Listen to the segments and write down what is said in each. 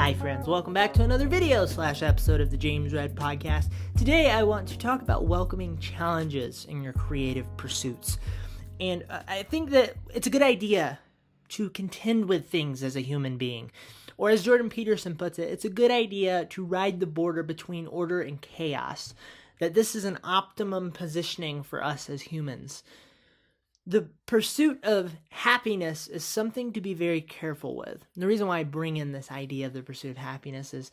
Hi friends, welcome back to another video/episode of the James Red Podcast. Today I want to talk about welcoming challenges in your creative pursuits. And I think that it's a good idea to contend with things as a human being. Or as Jordan Peterson puts it, it's a good idea to ride the border between order and chaos. That this is an optimum positioning for us as humans. The pursuit of happiness is something to be very careful with. And the reason why I bring in this idea of the pursuit of happiness is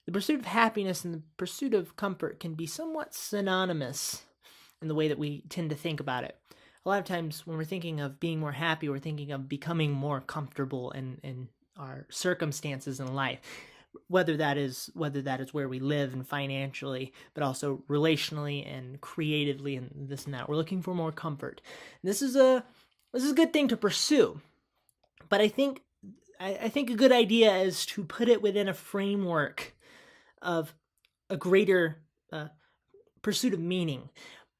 the pursuit of happiness and the pursuit of comfort can be somewhat synonymous in the way that we tend to think about it. A lot of times when we're thinking of being more happy, we're thinking of becoming more comfortable in our circumstances in life. Whether that is where we live and financially, but also relationally and creatively and this and that. We're looking for more comfort. And this is a good thing to pursue. But I think a good idea is to put it within a framework of a greater pursuit of meaning.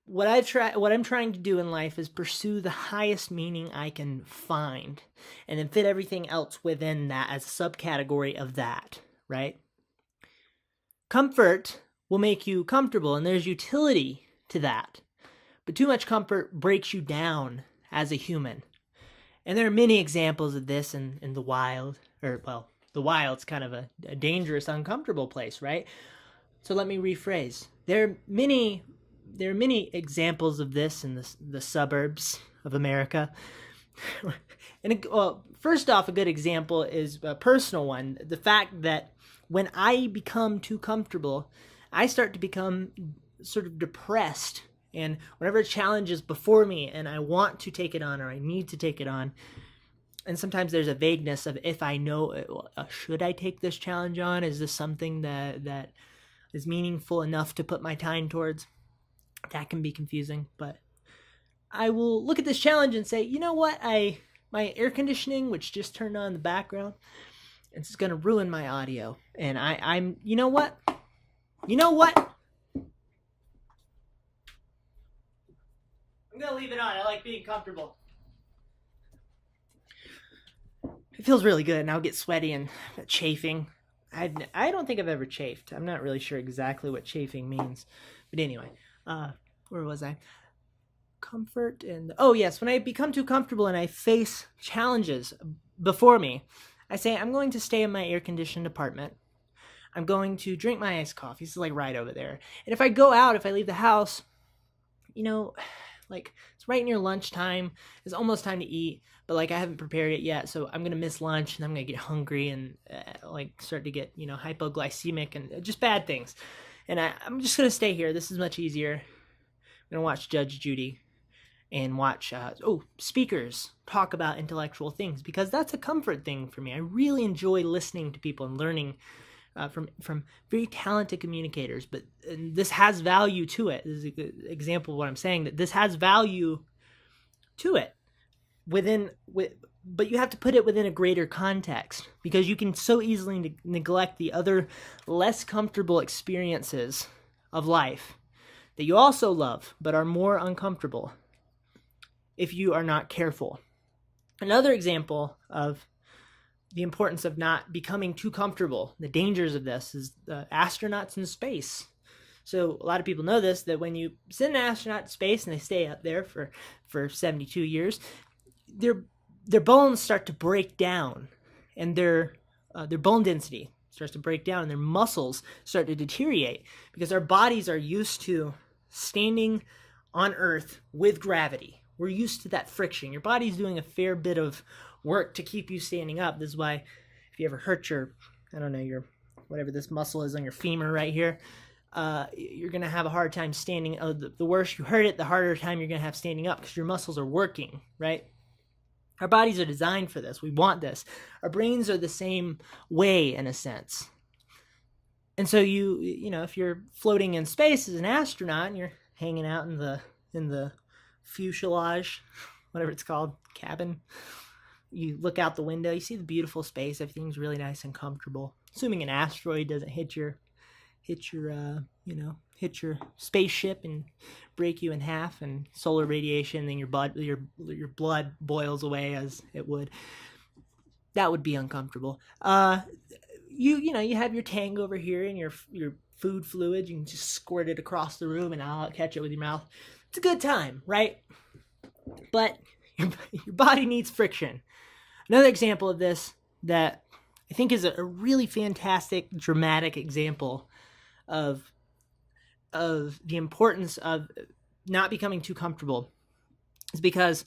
What I'm trying to do in life is pursue the highest meaning I can find, and then fit everything else within that as a subcategory of that. Right? Comfort will make you comfortable, and there's utility to that. But too much comfort breaks you down as a human. And there are many examples of this in the wild. The wild's kind of a dangerous, uncomfortable place, right? So let me rephrase. There are many examples of this in the suburbs of America. And first off, a good example is a personal one. The fact that when I become too comfortable, I start to become sort of depressed. And whenever a challenge is before me and I want to take it on or I need to take it on, and sometimes there's a vagueness of if I know, should I take this challenge on? Is this something that is meaningful enough to put my time towards? That can be confusing, but I will look at this challenge and say, you know what, my air conditioning, which just turned on in the background, it's going to ruin my audio. And I'm, you know what? I'm going to leave it on. I like being comfortable. It feels really good, and I'll get sweaty and chafing. I don't think I've ever chafed. I'm not really sure exactly what chafing means. But anyway, where was I? Comfort and yes, when I become too comfortable and I face challenges before me, I say I'm going to stay in my air-conditioned apartment. I'm going to drink my iced coffee. It's like right over there. And if I go out, if I leave the house, it's right near lunchtime. It's almost time to eat, but I haven't prepared it yet, so I'm gonna miss lunch and I'm gonna get hungry and start to get hypoglycemic and just bad things. And I'm just gonna stay here. This is much easier. I'm gonna watch Judge Judy and watch speakers talk about intellectual things, because that's a comfort thing for me. I really enjoy listening to people and learning from very talented communicators, but this has value to it. This is a good example of what I'm saying, that this has value to it but you have to put it within a greater context, because you can so easily neglect the other less comfortable experiences of life that you also love but are more uncomfortable if you are not careful. Another example of the importance of not becoming too comfortable, the dangers of this, is the astronauts in space. So a lot of people know this, that when you send an astronaut to space and they stay up there for 72 years, their bones start to break down, and their bone density starts to break down, and their muscles start to deteriorate, because our bodies are used to standing on Earth with gravity. We're used to that friction. Your body's doing a fair bit of work to keep you standing up. This is why if you ever hurt your whatever this muscle is on your femur right here, you're going to have a hard time standing. The worse you hurt it, the harder time you're going to have standing up, because your muscles are working, right? Our bodies are designed for this. We want this. Our brains are the same way, in a sense. And so if you're floating in space as an astronaut and you're hanging out in the fuselage, whatever it's called, cabin, you look out the window, you see the beautiful space, everything's really nice and comfortable. Assuming an asteroid doesn't hit your spaceship and break you in half, and solar radiation, then your blood boils away as it would. That would be uncomfortable. you have your Tang over here and your food fluid. You can just squirt it across the room and I'll catch it with your mouth. It's a good time, right? But your body needs friction. Another example of this that I think is a really fantastic, dramatic example of the importance of not becoming too comfortable is because,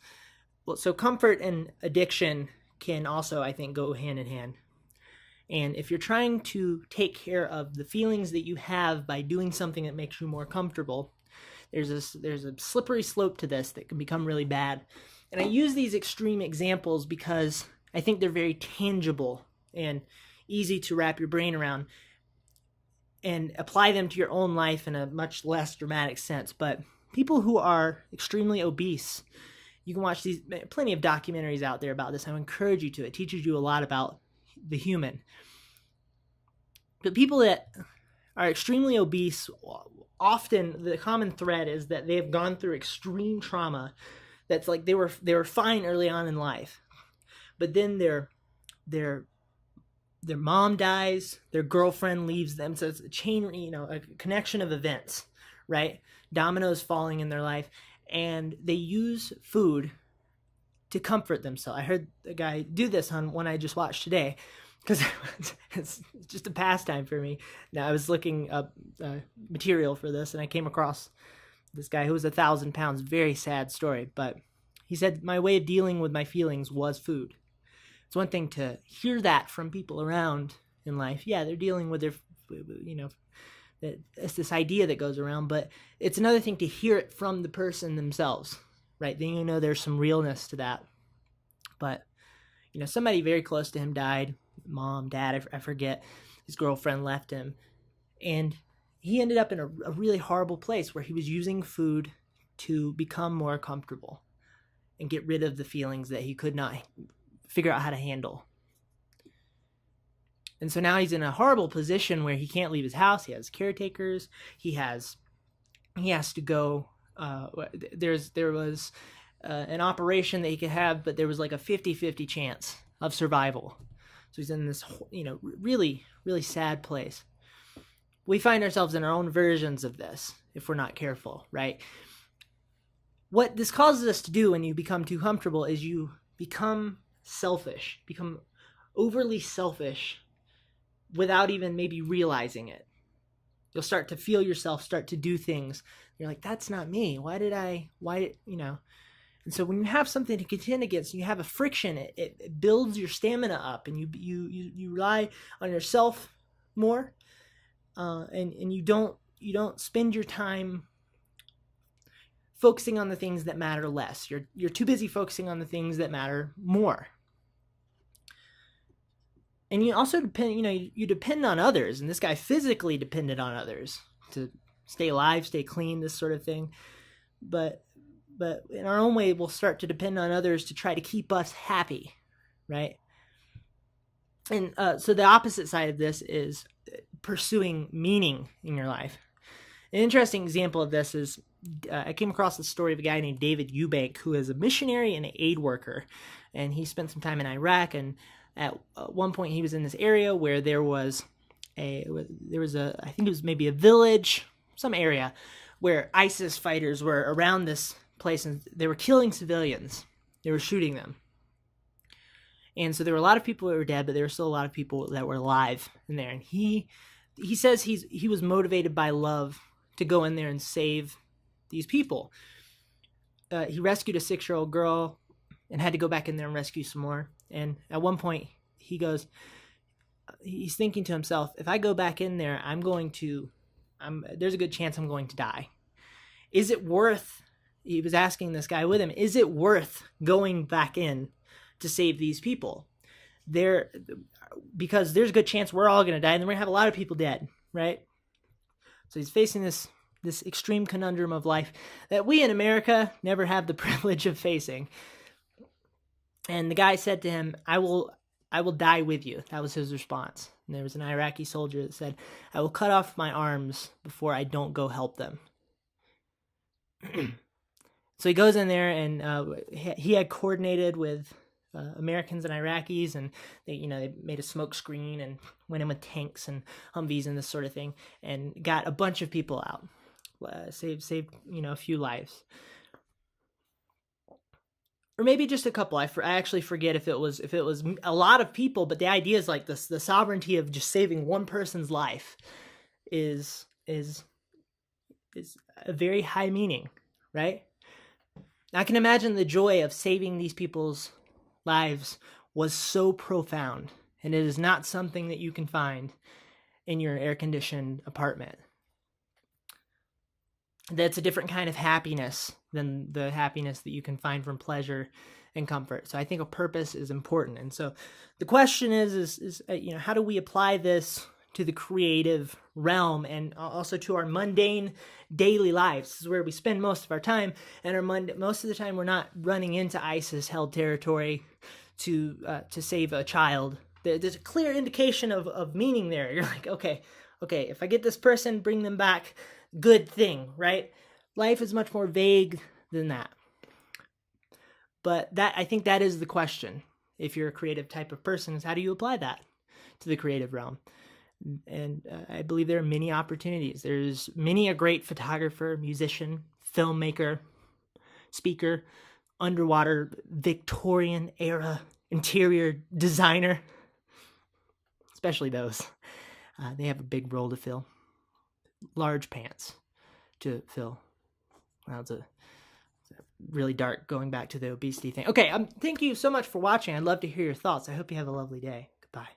well, so comfort and addiction can also, I think, go hand in hand. And if you're trying to take care of the feelings that you have by doing something that makes you more comfortable, there's a slippery slope to this that can become really bad. And I use these extreme examples because I think they're very tangible and easy to wrap your brain around and apply them to your own life in a much less dramatic sense. But people who are extremely obese, you can watch these plenty of documentaries out there about this. I would encourage you to. It teaches you a lot about the human. But people that are extremely obese, often the common thread is that they have gone through extreme trauma. That's like they were fine early on in life, but then their mom dies, their girlfriend leaves them, so it's a chain, a connection of events, right? Dominoes falling in their life, and they use food to comfort themselves. I heard a guy do this on one I just watched today, because it's just a pastime for me. Now, I was looking up material for this, and I came across this guy who was 1,000 pounds. Very sad story, but he said, my way of dealing with my feelings was food. It's one thing to hear that from people around in life. Yeah, they're dealing with their, it's this idea that goes around, but it's another thing to hear it from the person themselves, right? Then there's some realness to that. But, somebody very close to him died. Mom, dad, I forget. His girlfriend left him. And he ended up in a really horrible place where he was using food to become more comfortable and get rid of the feelings that he could not figure out how to handle. And so now he's in a horrible position where he can't leave his house. He has caretakers. He has to go. There was an operation that he could have, but there was like a 50-50 chance of survival. So he's in this, really, really sad place. We find ourselves in our own versions of this if we're not careful, right? What this causes us to do when you become too comfortable is you become selfish, become overly selfish without even maybe realizing it. You'll start to feel yourself start to do things. You're like, that's not me. And so when you have something to contend against, and you have a friction, it builds your stamina up, and you rely on yourself more, and you don't spend your time focusing on the things that matter less. You're too busy focusing on the things that matter more. And you also depend, you depend on others, and this guy physically depended on others to stay alive, stay clean, this sort of thing. But in our own way, we'll start to depend on others to try to keep us happy, right? And so the opposite side of this is pursuing meaning in your life. An interesting example of this is I came across the story of a guy named David Eubank, who is a missionary and an aid worker, and he spent some time in Iraq. And at one point, he was in this area where there was I think it was maybe a village, some area where ISIS fighters were around this place, and they were killing civilians. They were shooting them. And so there were a lot of people that were dead, but there were still a lot of people that were alive in there. And he says he was motivated by love to go in there and save these people. He rescued a 6-year-old girl and had to go back in there and rescue some more. And at one point, he's thinking to himself, if I go back in there, there's a good chance I'm going to die. Is it worth, he was asking this guy with him, is it worth going back in to save these people? Because there's a good chance we're all going to die, and then we're going to have a lot of people dead, right? So he's facing this extreme conundrum of life that we in America never have the privilege of facing. And the guy said to him, I will die with you. That was his response. And there was an Iraqi soldier that said, I will cut off my arms before I don't go help them. So he goes in there, and he had coordinated with Americans and Iraqis, and they made a smoke screen and went in with tanks and Humvees and this sort of thing, and got a bunch of people out, saved a few lives, or maybe just a couple. I actually forget if it was a lot of people, but the idea is like this: the sovereignty of just saving one person's life is a very high meaning, right? I can imagine the joy of saving these people's lives was so profound, and it is not something that you can find in your air-conditioned apartment. That's a different kind of happiness than the happiness that you can find from pleasure and comfort. So I think a purpose is important. And so the question is how do we apply this to the creative realm and also to our mundane daily lives? This is where we spend most of our time, and most of the time we're not running into ISIS-held territory to save a child. There's a clear indication of meaning there. You're like, okay, if I get this person, bring them back, good thing, right? Life is much more vague than that. But I think that is the question. If you're a creative type of person, is how do you apply that to the creative realm? And I believe there are many opportunities. There's many a great photographer, musician, filmmaker, speaker, underwater Victorian era interior designer, especially those. They have a big role to fill. Large pants to fill. Well, it's a really dark going back to the obesity thing. Okay, thank you so much for watching. I'd love to hear your thoughts. I hope you have a lovely day. Goodbye.